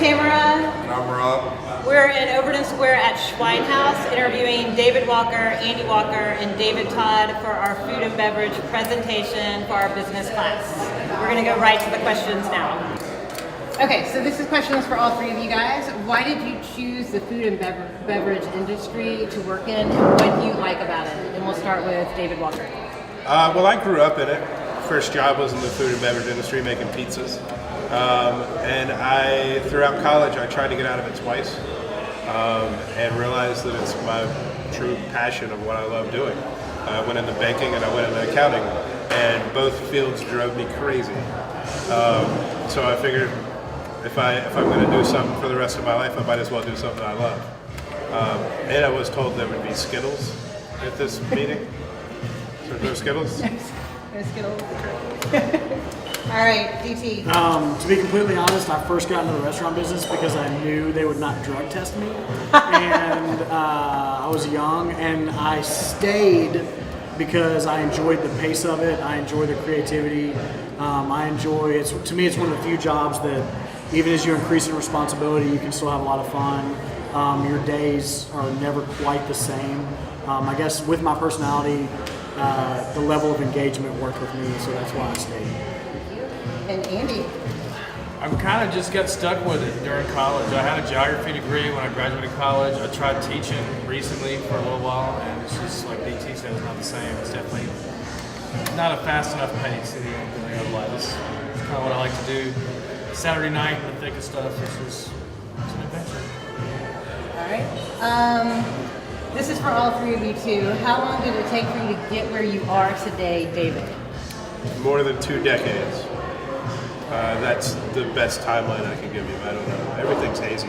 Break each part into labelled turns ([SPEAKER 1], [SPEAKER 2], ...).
[SPEAKER 1] Tamara.
[SPEAKER 2] And I'm Rob.
[SPEAKER 1] We're in Overton Square at Schweinhaus interviewing David Walker, Andy Walker, and David Todd for our food and beverage presentation for our business class. We're going to go right to the questions now. Okay, so this is questions for all three of you guys. Why did you choose the food and beverage industry to work in, and what do you like about it? And we'll start with David Walker.
[SPEAKER 3] Well, I grew up in it. First job was in the food and beverage industry, making pizzas. And throughout college, I tried to get out of it twice and realized that it's my true passion of what I love doing. I went into banking and I went into accounting, and both fields drove me crazy. So I figured if I'm going to do something for the rest of my life, I might as well do something I love. And I was told there would be Skittles at this meeting. So there's no Skittles?
[SPEAKER 1] No Skittles. All right, DT.
[SPEAKER 4] To be completely honest, I first got into the restaurant business because I knew they would not drug test me. And I was young, and I stayed because I enjoyed the pace of it. I enjoy the creativity. To me, it's one of the few jobs that even as you increase in responsibility, you can still have a lot of fun. Your days are never quite the same. I guess with my personality, the level of engagement worked with me, so that's why I stayed.
[SPEAKER 1] And Andy.
[SPEAKER 5] I kind of just got stuck with it during college. I had a geography degree when I graduated college. I tried teaching recently for a little while, and it's just like DT said, it's not the same. It's definitely not a fast enough pace. It's kind of what I like to do. Saturday night in the thick of stuff, it's an adventure.
[SPEAKER 1] All right. This is for all three of you too. How long did it take for you to get where you are today, David?
[SPEAKER 3] More than 2 decades. That's the best timeline I can give you. I don't know. Everything's hazy.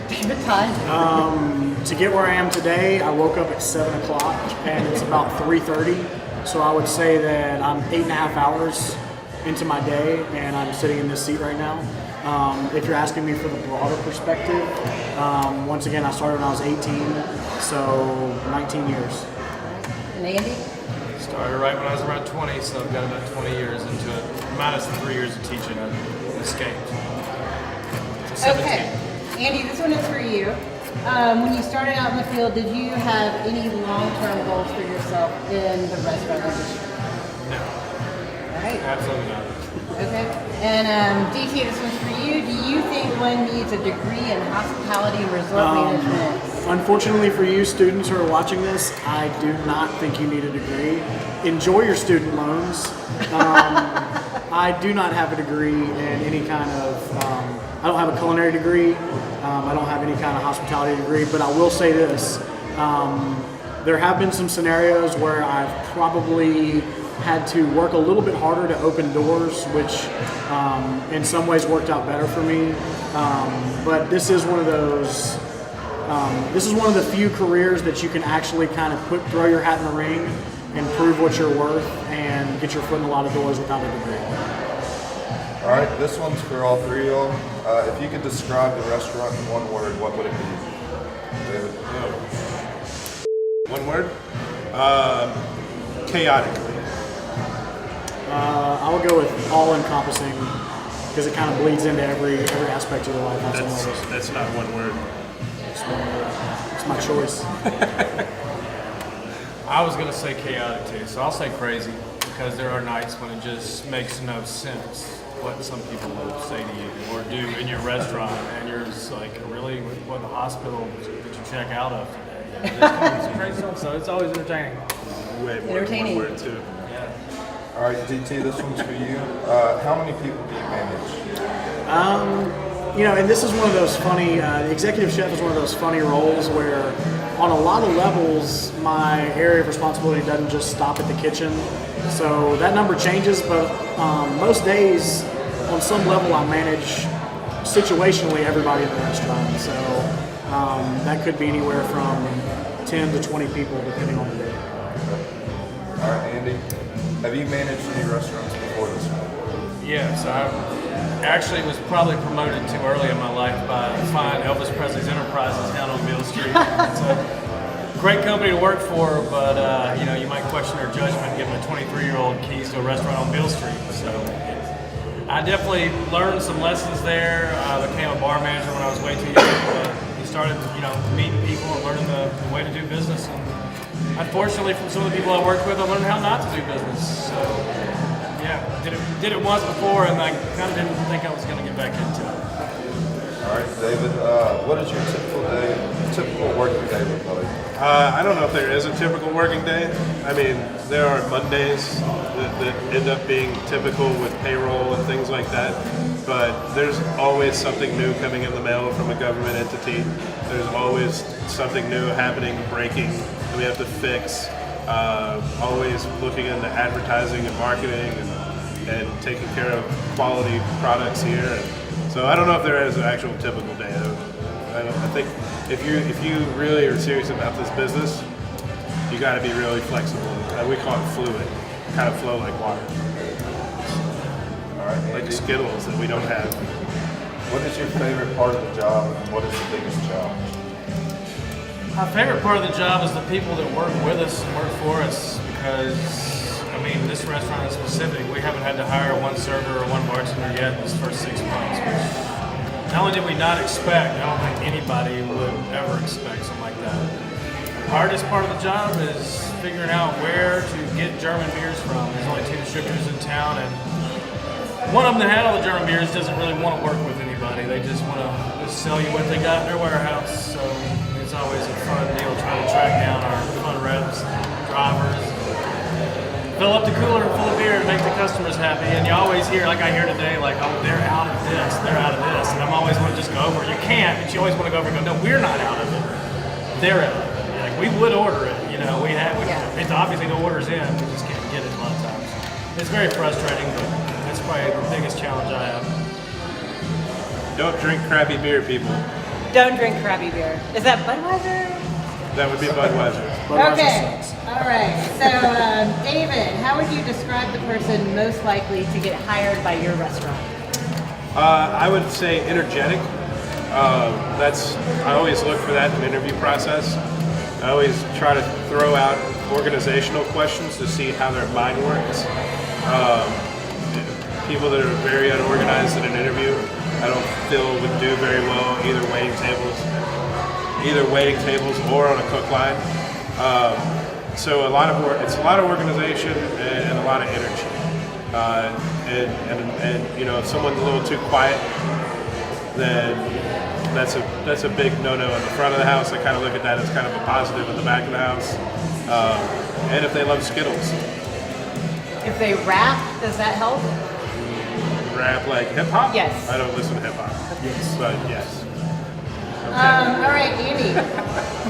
[SPEAKER 1] David Todd.
[SPEAKER 4] To get where I am today, I woke up at 7 o'clock, and it's about 3:30. So I would say that I'm 8.5 hours into my day, and I'm sitting in this seat right now. If you're asking me for the broader perspective, once again, I started when I was 18, so 19 years.
[SPEAKER 1] And Andy?
[SPEAKER 5] Started right when I was around 20, so I've got about 20 years into it. Minus the 3 years of teaching, I've escaped. So 17.
[SPEAKER 1] Okay. Andy, this one is for you. When you started out in the field, did you have any long-term goals for yourself in the restaurant industry?
[SPEAKER 5] No.
[SPEAKER 1] All right.
[SPEAKER 5] Absolutely not.
[SPEAKER 1] Okay. And DT, this one's for you. Do you think one needs a degree in hospitality and resort management?
[SPEAKER 4] Unfortunately for you students who are watching this, I do not think you need a degree. Enjoy your student loans. I do not have a degree in any kind of, I don't have a culinary degree. I don't have any kind of hospitality degree, but I will say this. There have been some scenarios where I've probably had to work a little bit harder to open doors, which in some ways worked out better for me. But this is one of those, this is one of the few careers that you can actually kind of throw your hat in the ring and prove what you're worth and get your foot in a lot of doors without a degree.
[SPEAKER 2] All right, this one's for all three of y'all. If you could describe the restaurant in one word, what would it be? David?
[SPEAKER 3] One word? Chaotically.
[SPEAKER 4] I would go with all-encompassing because it kind of bleeds into every aspect of your life.
[SPEAKER 3] That's not one word.
[SPEAKER 4] It's my choice.
[SPEAKER 5] I was going to say chaotic too, so I'll say crazy, because there are nights when it just makes no sense what some people will say to you or do in your restaurant, and you're just like, really, what the hospital did you check out of today? It's crazy stuff, so it's always entertaining.
[SPEAKER 3] Way more than one word too.
[SPEAKER 5] Yeah.
[SPEAKER 2] All right, DT, this one's for you. How many people do you manage?
[SPEAKER 4] And this is one of those funny, the executive chef is one of those funny roles where on a lot of levels, my area of responsibility doesn't just stop at the kitchen. So that number changes, but most days, on some level, I manage situationally everybody in the restaurant. So that could be anywhere from 10 to 20 people, depending on the day.
[SPEAKER 2] All right, Andy, have you managed any restaurants before this one?
[SPEAKER 5] Yes, I actually was probably promoted too early in my life by fine Elvis Presley's Enterprises down on Beale Street. It's a great company to work for, but you might question their judgment giving a 23-year-old keys to a restaurant on Beale Street. So I definitely learned some lessons there. I became a bar manager when I was way too young, but you started, meeting people and learning the way to do business. And unfortunately, from some of the people I worked with, I learned how not to do business. So, yeah, did it once before, and I kind of didn't think I was going to get back into it.
[SPEAKER 2] All right, David, what is your typical working day look like?
[SPEAKER 3] I don't know if there is a typical working day. I mean, there are Mondays that end up being typical with payroll and things like that, but there's always something new coming in the mail from a government entity. There's always something new happening, breaking, that we have to fix. Always looking into advertising and marketing and taking care of quality products here. And so I don't know if there is an actual typical day. I think if you really are serious about this business, you got to be really flexible. We call it fluid, kind of flow like water,
[SPEAKER 2] All right,
[SPEAKER 3] like
[SPEAKER 2] Andy,
[SPEAKER 3] Skittles that we don't have.
[SPEAKER 2] what is your favorite part of the job and what is the biggest challenge?
[SPEAKER 5] My favorite part of the job is the people that work with us and work for us, because, this restaurant is specific. We haven't had to hire one server or one bartender yet in this first 6 months, which not only did we not expect, I don't think anybody would ever expect something like that. The hardest part of the job is figuring out where to get German beers from. There's only 2 distributors in town, and one of them that had all the German beers doesn't really want to work with anybody. They just want to sell you what they got in their warehouse. So it's always a fun deal trying to track down our fun reps, drivers, fill up the cooler full of beer and make the customers happy. And you always hear, like I hear today, like, oh, they're out of this, they're out of this. And I'm always want to just go over. You can't, but you always want to go over and go, no, we're not out of it. They're out of it. Like, we would order it, it's obviously the order's in, we just can't get it a lot of times. It's very frustrating, but that's probably the biggest challenge I have.
[SPEAKER 3] Don't drink crappy beer, people.
[SPEAKER 1] Don't drink crappy beer. Is that Budweiser?
[SPEAKER 3] That would be Budweiser.
[SPEAKER 4] Budweiser sucks.
[SPEAKER 1] All right. So, David, how would you describe the person most likely to get hired by your restaurant?
[SPEAKER 3] I would say energetic. I always look for that in the interview process. I always try to throw out organizational questions to see how their mind works. People that are very unorganized in an interview, I don't feel would do very well either waiting tables or on a cook line. So it's a lot of organization and a lot of energy. If someone's a little too quiet, then that's a big no-no in the front of the house. I kind of look at that as kind of a positive in the back of the house. And if they love Skittles.
[SPEAKER 1] If they rap, does that help?
[SPEAKER 3] Rap like hip-hop?
[SPEAKER 1] Yes.
[SPEAKER 3] I don't listen to hip-hop. Yes. But yes.
[SPEAKER 1] All right, Andy.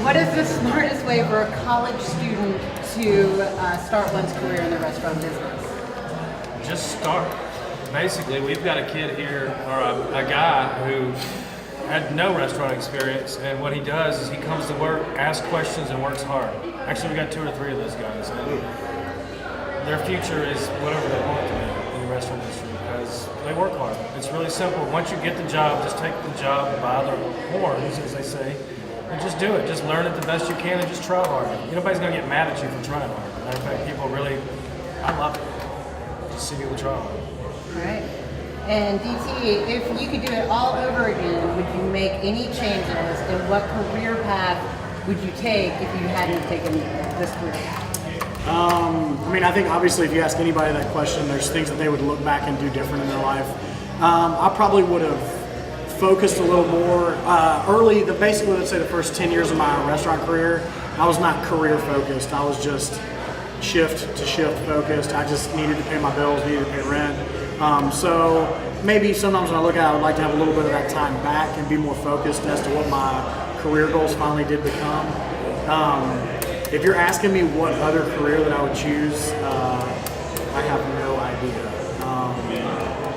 [SPEAKER 1] What is the smartest way for a college student to start one's career in the restaurant business?
[SPEAKER 5] Just start. Basically, we've got a kid here, or a guy who had no restaurant experience, and what he does is he comes to work, asks questions, and works hard. Actually, we got 2 or 3 of those guys, and their future is whatever they want to be in the restaurant industry, because they work hard. It's really simple. Once you get the job, just take the job by the horns, as they say, and just do it. Just learn it the best you can and just try hard. Nobody's going to get mad at you for trying hard. Matter of fact, people really, I love it. Just see people try hard.
[SPEAKER 1] All right. And DT, if you could do it all over again, would you make any changes, and what career path would you take if you hadn't taken this career path?
[SPEAKER 4] I think obviously if you ask anybody that question, there's things that they would look back and do different in their life. I probably would have focused a little more early. Basically, let's say the first 10 years of my restaurant career, I was not career focused. I was just shift to shift focused. I just needed to pay my bills, needed to pay rent. So maybe sometimes when I look at it, I would like to have a little bit of that time back and be more focused as to what my career goals finally did become. If you're asking me what other career that I would choose, I have no idea.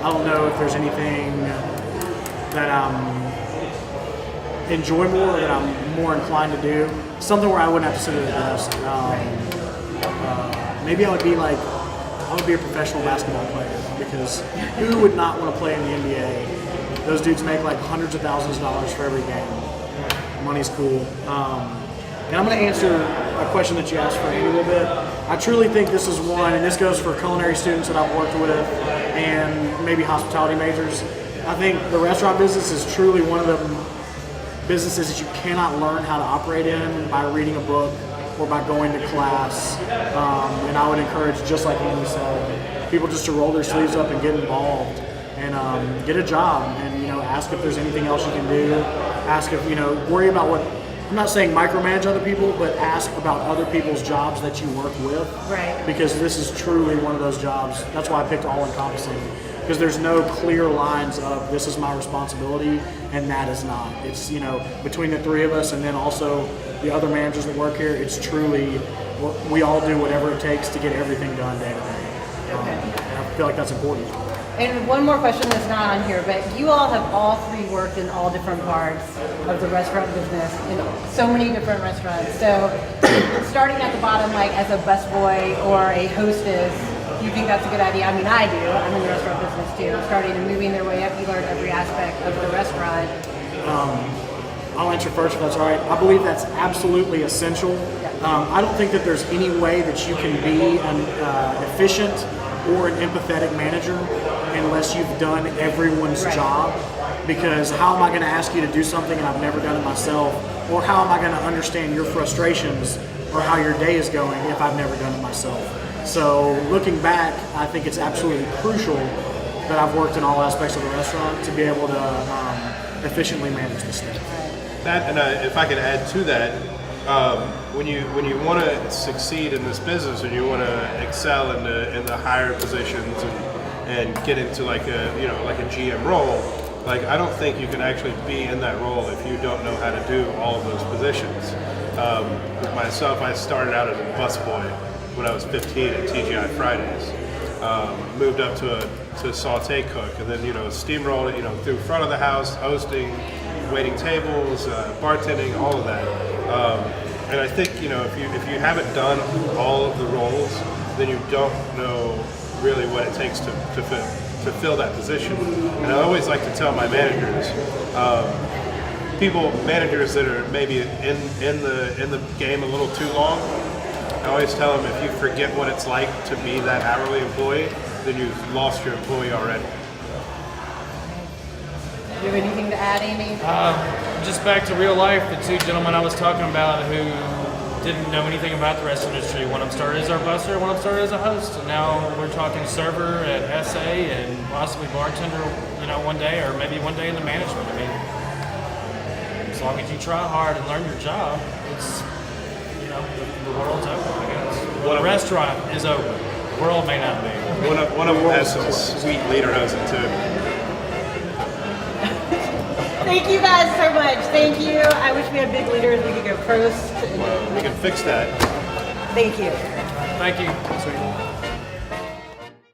[SPEAKER 4] I don't know if there's anything that I enjoy more or that I'm more inclined to do. Something where I wouldn't have to sit at a desk. Maybe I would be a professional basketball player, because who would not want to play in the NBA? Those dudes make like hundreds of thousands of dollars for every game. Money's cool. And I'm going to answer a question that you asked for Andy a little bit. I truly think this is one, and this goes for culinary students that I've worked with, and maybe hospitality majors. I think the restaurant business is truly one of them businesses that you cannot learn how to operate in by reading a book or by going to class. And I would encourage, just like Andy said, people just to roll their sleeves up and get involved and get a job and, ask if there's anything else you can do. Ask if, worry about what, I'm not saying micromanage other people, but ask about other people's jobs that you work with.
[SPEAKER 1] Right.
[SPEAKER 4] Because this is truly one of those jobs. That's why I picked all-encompassing. Because there's no clear lines of this is my responsibility and that is not. It's, between the three of us and then also the other managers that work here, it's truly, we all do whatever it takes to get everything done day to day. And I feel like that's important.
[SPEAKER 1] And one more question that's not on here, but you all have all three worked in all different parts of the restaurant business in so many different restaurants. So starting at the bottom, like as a busboy or a hostess, do you think that's a good idea? I mean, I do. I'm in the restaurant business too. Starting and moving their way up, you learn every aspect of the restaurant.
[SPEAKER 4] I'll answer first if that's all right. I believe that's absolutely essential. I don't think that there's any way that you can be an efficient or an empathetic manager unless you've done everyone's job. Because how am I going to ask you to do something and I've never done it myself? Or how am I going to understand your frustrations or how your day is going if I've never done it myself? So looking back, I think it's absolutely crucial that I've worked in all aspects of the restaurant to be able to efficiently manage this thing.
[SPEAKER 3] That, and if I could add to that, when you want to succeed in this business and you want to excel in the higher positions and get into like a GM role, like I don't think you can actually be in that role if you don't know how to do all of those positions. With myself, I started out as a busboy when I was 15 at TGI Fridays. Moved up to saute cook, and then steamrolled it through front of the house, hosting, waiting tables, bartending, all of that. And I think if you haven't done all of the roles, then you don't know really what it takes to fill that position. And I always like to tell my managers, managers that are maybe in the game a little too long, I always tell them if you forget what it's like to be that hourly employee, then you've lost your employee already.
[SPEAKER 1] Do you have anything to add, Amy?
[SPEAKER 5] Just back to real life, the two gentlemen I was talking about who didn't know anything about the restaurant industry. One of them started as our busser, one of them started as a host, and now we're talking server at SA and possibly bartender, one day, or maybe one day in the management. I mean, as long as you try hard and learn your job, it's, the world's open, I guess. Well, a restaurant is open. The world may not be.
[SPEAKER 3] One of them has some sweet lederhosen too.
[SPEAKER 1] Thank you guys so much. Thank you. I wish we had big leaders. We could go prost.
[SPEAKER 3] Well, we can fix that.
[SPEAKER 1] Thank you.
[SPEAKER 5] Thank you. Sweet.